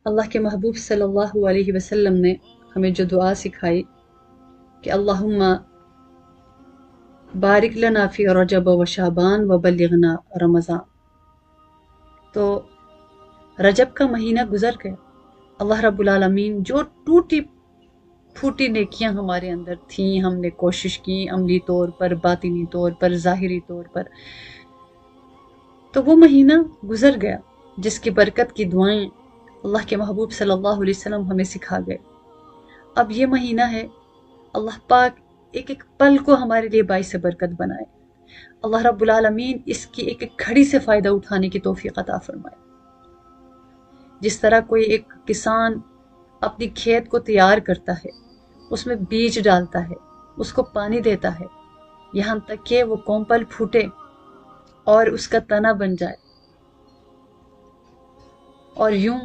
اللہ کے محبوب صلی اللہ علیہ وسلم نے ہمیں جو دعا سکھائی کہ اللہم بارک لنا فی رجب و شعبان و بلغنا رمضان، تو رجب کا مہینہ گزر گیا، اللہ رب العالمین جو ٹوٹی پھوٹی نیکیاں ہمارے اندر تھیں، ہم نے کوشش کی عملی طور پر، باطنی طور پر، ظاہری طور پر، تو وہ مہینہ گزر گیا جس کی برکت کی دعائیں اللہ کے محبوب صلی اللہ علیہ وسلم ہمیں سکھا گئے۔ اب یہ مہینہ ہے، اللہ پاک ایک ایک پل کو ہمارے لیے باعث برکت بنائے، اللہ رب العالمین اس کی ایک ایک گھڑی سے فائدہ اٹھانے کی توفیق عطا فرمائے۔ جس طرح کوئی ایک کسان اپنی کھیت کو تیار کرتا ہے، اس میں بیج ڈالتا ہے، اس کو پانی دیتا ہے، یہاں تک کہ وہ کونپل پھوٹے اور اس کا تنا بن جائے، اور یوں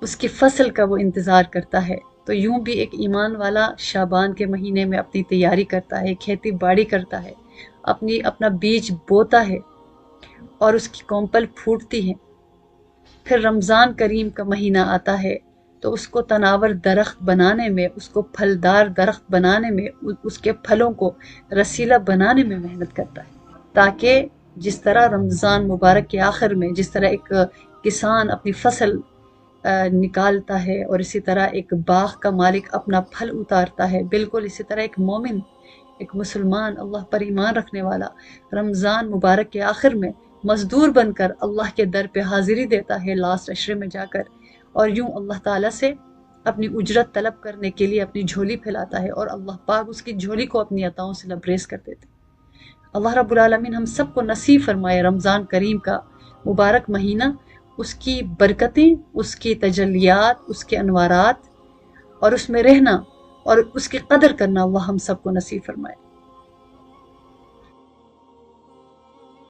اس کی فصل کا وہ انتظار کرتا ہے، تو یوں بھی ایک ایمان والا شعبان کے مہینے میں اپنی تیاری کرتا ہے، کھیتی باڑی کرتا ہے، اپنا بیج بوتا ہے اور اس کی کونپل پھوٹتی ہے۔ پھر رمضان کریم کا مہینہ آتا ہے تو اس کو تناور درخت بنانے میں، اس کو پھلدار درخت بنانے میں، اس کے پھلوں کو رسیلا بنانے میں محنت کرتا ہے، تاکہ جس طرح رمضان مبارک کے آخر میں جس طرح ایک کسان اپنی فصل نکالتا ہے اور اسی طرح ایک باغ کا مالک اپنا پھل اتارتا ہے، بالکل اسی طرح ایک مومن، ایک مسلمان، اللہ پر ایمان رکھنے والا رمضان مبارک کے آخر میں مزدور بن کر اللہ کے در پہ حاضری دیتا ہے لاسٹ عشرے میں جا کر، اور یوں اللہ تعالیٰ سے اپنی اجرت طلب کرنے کے لیے اپنی جھولی پھیلاتا ہے، اور اللہ پاک اس کی جھولی کو اپنی عطاؤں سے لبریز کر دیتے۔ اللہ رب العالمین ہم سب کو نصیب فرمائے رمضان کریم کا مبارک مہینہ، اس کی برکتیں، اس کی تجلیات، اس کے انوارات، اور اس میں رہنا اور اس کی قدر کرنا اللہ ہم سب کو نصیب فرمائے۔